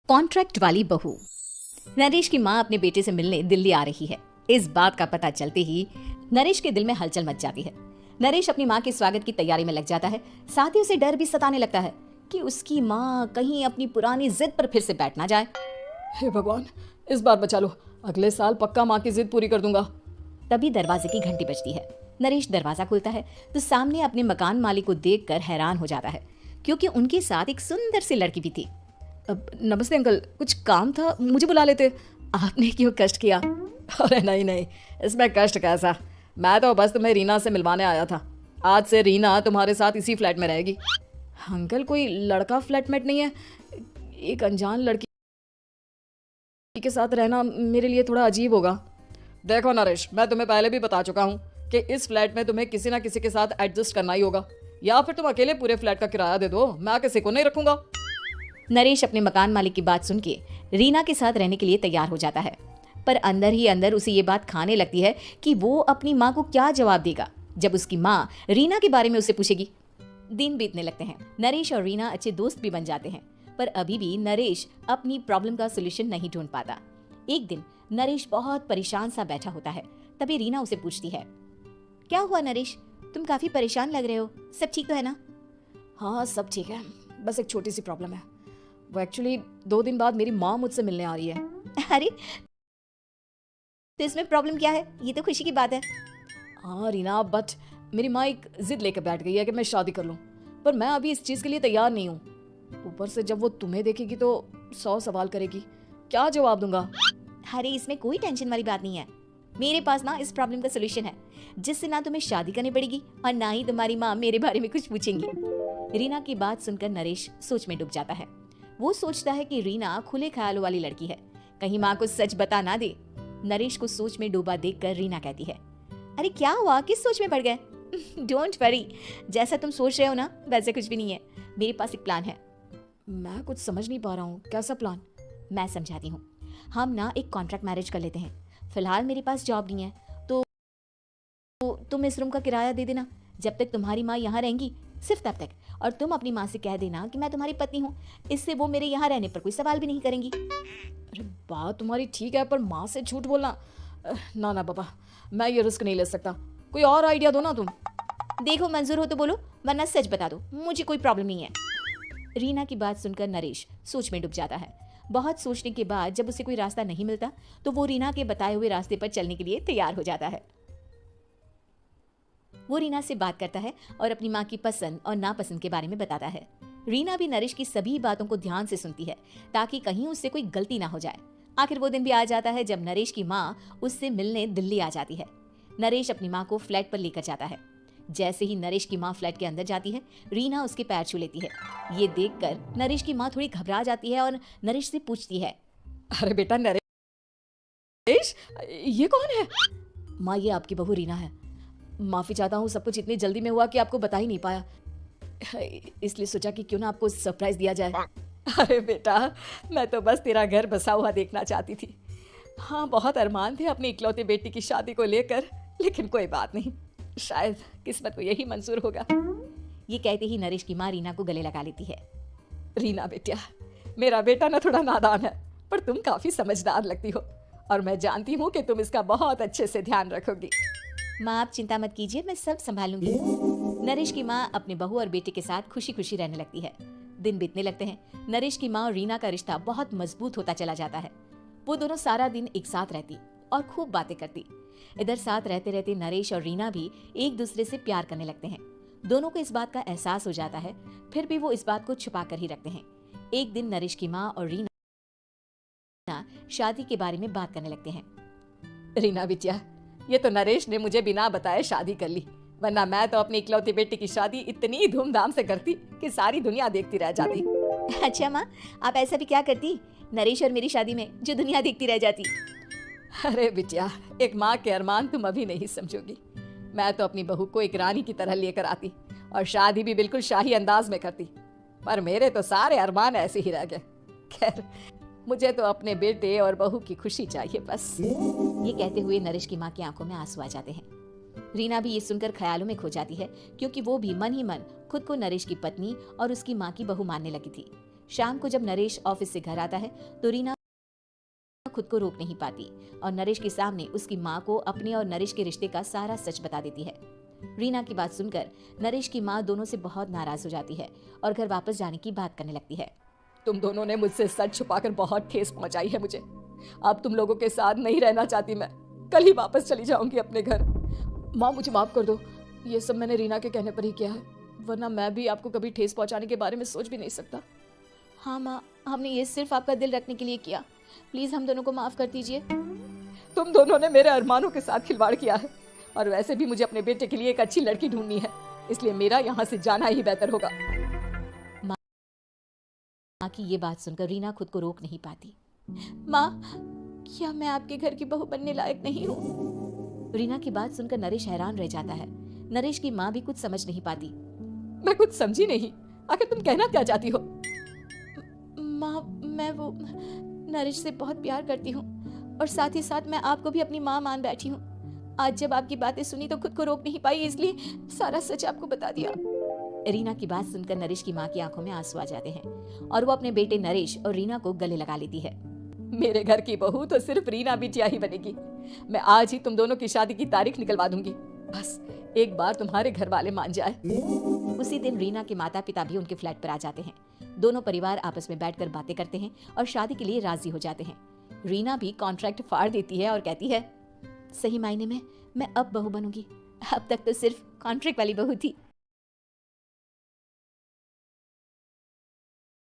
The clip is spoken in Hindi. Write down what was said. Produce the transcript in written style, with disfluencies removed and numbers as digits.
कॉन्ट्रैक्ट वाली बहू। नरेश की माँ अपने बेटे से मिलने दिल्ली आ रही है। इस बात का पता चलते ही नरेश के दिल में हलचल मच जाती है। नरेश अपनी माँ के स्वागत की तैयारी में लग जाता है। साथ ही उसे डर भी सताने लगता है कि उसकी माँ कहीं अपनी पुरानी जिद पर फिर से बैठ ना जाए। हे भगवान, इस बार बचा लो, अगले साल पक्का माँ की जिद पूरी कर दूंगा। तभी दरवाजे की घंटी बजती है। नरेश दरवाजा खोलता है तो सामने अपने मकान मालिक को देखकर हैरान हो जाता है, क्योंकि उनके साथ एक सुंदर सी लड़की भी थी। नमस्ते अंकल, कुछ काम था, मुझे बुला लेते। आपने क्यों कष्ट किया? अरे नहीं, इसमें कष्ट कैसा, मैं तो बस तुम्हें रीना से मिलवाने आया था। आज से रीना तुम्हारे साथ इसी फ्लैट में रहेगी। अंकल, कोई लड़का फ्लैटमेट नहीं है? एक अनजान लड़की के साथ रहना मेरे लिए थोड़ा अजीब होगा। देखो नरेश, मैं तुम्हें पहले भी बता चुका हूँ कि इस फ्लैट में तुम्हें किसी ना किसी के साथ एडजस्ट करना ही होगा, या फिर तुम अकेले पूरे फ्लैट का किराया दे दो, मैं किसी को नहीं रखूंगा। नरेश अपने मकान मालिक की बात सुन के रीना के साथ रहने के लिए तैयार हो जाता है, पर अंदर ही अंदर उसे ये बात खाने लगती है कि वो अपनी माँ को क्या जवाब देगा जब उसकी माँ रीना के बारे में उसे पूछेगी। दिन बीतने लगते हैं। नरेश और रीना अच्छे दोस्त भी बन जाते हैं, पर अभी भी नरेश अपनी प्रॉब्लम का सोल्यूशन नहीं ढूंढ पाता। एक दिन नरेश बहुत परेशान सा बैठा होता है। तभी रीना उसे पूछती है, क्या हुआ नरेश, तुम काफी परेशान लग रहे हो, सब ठीक तो है ना? हाँ, सब ठीक है, बस एक छोटी सी प्रॉब्लम है। वो एक्चुअली 2 दिन बाद मेरी माँ मुझसे मिलने आ रही है। अरे, तो इसमें प्रॉब्लम क्या है? ये तो खुशी की बात है। हाँ रीना, बट मेरी माँ एक जिद लेकर बैठ गई है कि मैं शादी कर लूँ, पर मैं अभी इस चीज़ के लिए तैयार नहीं हूँ। ऊपर से जब वो तुम्हें देखेगी तो 100 सवाल करेगी, क्या जवाब दूंगा? अरे, इसमें कोई टेंशन वाली बात नहीं है। मेरे पास ना इस प्रॉब्लम का सोल्यूशन है, जिससे ना तुम्हें शादी करनी पड़ेगी और ना ही तुम्हारी माँ मेरे बारे में कुछ पूछेंगी। रीना की बात सुनकर नरेश सोच में डूब जाता है। वो सोचता है कि रीना खुले ख्यालों वाली लड़की है, कहीं माँ को सच बता ना दे। नरेश को सोच में डूबा देखकर रीना कहती है, अरे क्या हुआ, किस सोच में पड़ गए? डोंट वरी, जैसा तुम सोच रहे हो ना वैसे कुछ भी नहीं है। मेरे पास एक प्लान है। मैं कुछ समझ नहीं पा रहा हूँ, कैसा प्लान? मैं समझाती हूँ। हम ना एक कॉन्ट्रैक्ट मैरिज कर लेते हैं। फिलहाल मेरे पास जॉब नहीं है, तो तुम इस रूम का किराया दे देना जब तक तुम्हारी माँ यहाँ रहेंगी, सिर्फ तब तक। और तुम अपनी माँ से कह देना कि मैं तुम्हारी पत्नी हूँ, इससे वो मेरे यहाँ रहने पर कोई सवाल भी नहीं करेंगी। अरे बात तुम्हारी ठीक है, पर माँ से झूठ बोलना, ना बाबा, मैं ये रिस्क नहीं ले सकता। कोई और आइडिया दो ना तुम। देखो, मंजूर हो तो बोलो, वरना सच बता दो, मुझे कोई प्रॉब्लम नहीं है। रीना की बात सुनकर नरेश सोच में डूब जाता है। बहुत सोचने के बाद जब उसे कोई रास्ता नहीं मिलता तो वो रीना के बताए हुए रास्ते पर चलने के लिए तैयार हो जाता है। वो रीना से बात करता है और अपनी माँ की पसंद और नापसंद के बारे में बताता है। रीना भी नरेश की सभी बातों को ध्यान से सुनती है, ताकि कहीं उससे कोई गलती ना हो जाए। आखिर वो दिन भी आ जाता है जब नरेश की माँ उससे मिलने दिल्ली आ जाती है। नरेश अपनी माँ को फ्लैट पर लेकर जाता है। जैसे ही नरेश की माँ फ्लैट के अंदर जाती है, रीना उसके पैर छू लेती है। ये देखकर नरेश की माँ थोड़ी घबरा जाती है और नरेश से पूछती है, अरे बेटा नरेश, ये कौन है? माँ, ये आपकी बहू रीना है। माफ़ी चाहता हूँ, सब कुछ इतनी जल्दी में हुआ कि आपको बता ही नहीं पाया, इसलिए सोचा कि क्यों ना आपको सरप्राइज दिया जाए। अरे बेटा, मैं तो बस तेरा घर बसा हुआ देखना चाहती थी। हाँ, बहुत अरमान थे अपनी इकलौती बेटी की शादी को लेकर, लेकिन कोई बात नहीं, शायद किस्मत को यही मंजूर होगा। ये कहते ही नरेश की माँ रीना को गले लगा लेती है। रीना बेटिया, मेरा बेटा ना थोड़ा नादान है, पर तुम काफी समझदार लगती हो, और मैं जानती हूँ कि तुम इसका बहुत अच्छे से ध्यान रखोगी। माँ, आप चिंता मत कीजिए, मैं सब संभालूंगी। नरेश की माँ अपने बहू और बेटे के साथ खुशी खुशी रहने लगती है। दिन बीतने लगते हैं। नरेश की माँ और रीना का रिश्ता बहुत मजबूत होता चला जाता है। वो दोनों सारा दिन एक साथ रहती और खूब बातें करती। इधर साथ रहते रहते नरेश और रीना भी एक दूसरे से प्यार करने लगते हैं। दोनों को इस बात का एहसास हो जाता है, फिर भी वो इस बात को छुपा कर ही रखते हैं। एक दिन नरेश की माँ और रीना शादी के बारे में बात करने लगते हैं। रीना बिटिया, ये तो नरेश ने मुझे बिना बताए शादी कर ली, वरना मैं तो अपनी इकलौती बेटी की शादी इतनी धूमधाम से करती कि सारी दुनिया देखती रह जाती। अच्छा माँ, आप ऐसा भी क्या करती नरेश और मेरी शादी में जो दुनिया देखती रह जाती? अरे बिटिया, एक माँ के अरमान तुम अभी नहीं समझोगी। मैं तो अपनी बहू को एक रानी की तरह लेकर आती और शादी भी बिल्कुल शाही अंदाज में करती, पर मेरे तो सारे अरमान ऐसे ही रह गए। खैर, मुझे तो अपने बेटे और बहू की खुशी चाहिए बस। ये कहते हुए नरेश की माँ की आंखों में आंसू आ जाते हैं। रीना भी ये सुनकर ख्यालों में खो जाती है, क्योंकि वो भी मन ही मन खुद को नरेश की पत्नी और उसकी माँ की बहू मानने लगी थी। शाम को जब नरेश ऑफिस से घर आता है तो रीना खुद को रोक नहीं पाती और नरेश के सामने उसकी माँ को अपने और नरेश के रिश्ते का सारा सच बता देती है। रीना की बात सुनकर नरेश की माँ दोनों से बहुत नाराज हो जाती है और घर वापस जाने की बात करने लगती है। तुम दोनों ने मुझसे सच छुपाकर बहुत ठेस पहुंचाई है मुझे। अब तुम लोगों के साथ नहीं रहना चाहती मैं, कल ही वापस चली जाऊंगी अपने घर। माँ मुझे माफ कर दो, ये सब मैंने रीना के कहने पर ही किया है, वरना मैं भी आपको कभी ठेस पहुंचाने के बारे में सोच भी नहीं सकता। हाँ माँ, हमने ये सिर्फ आपका दिल रखने के लिए किया, प्लीज हम दोनों को माफ कर दीजिए। तुम दोनों ने मेरे अरमानों के साथ खिलवाड़ किया है और वैसे भी मुझे अपने बेटे के लिए एक अच्छी लड़की ढूंढनी है, इसलिए मेरा यहाँ से जाना ही बेहतर होगा। माँ की ये बात सुनकर रीना खुद को रोक नहीं पाती। माँ, क्या मैं आपके घर की बहू बनने लायक नहीं हूँ? रीना की बात सुनकर नरेश हैरान रह जाता है। नरेश की माँ भी कुछ समझ नहीं पाती। मैं कुछ समझी नहीं, आखिर तुम कहना क्या चाहती हो? माँ, मैं वो नरेश से बहुत प्यार करती हूँ और साथ ही साथ मैं आपको भी अपनी माँ मान बैठी हूँ। आज जब आपकी बातें सुनी तो खुद को रोक नहीं पाई, इसलिए सारा सच आपको बता दिया। रीना की बात सुनकर नरेश की माँ की आंखों में आंसू आ जाते हैं और वो अपने बेटे नरेश और रीना को गले लगा लेती है। मेरे घर की बहू तो सिर्फ रीना बिटिया ही बनेगी। मैं आज ही तुम दोनों की शादी की तारीख निकलवा दूंगी, बस एक बार तुम्हारे घर वाले मान जाए। उसी दिन रीना के माता पिता भी उनके फ्लैट पर आ जाते हैं। दोनों परिवार आपस में बैठकर बातें करते हैं और शादी के लिए राजी हो जाते हैं। रीना भी कॉन्ट्रैक्ट फाड़ देती है और कहती है, सही मायने में मैं अब बहू बनूंगी, अब तक तो सिर्फ कॉन्ट्रैक्ट वाली बहू थी।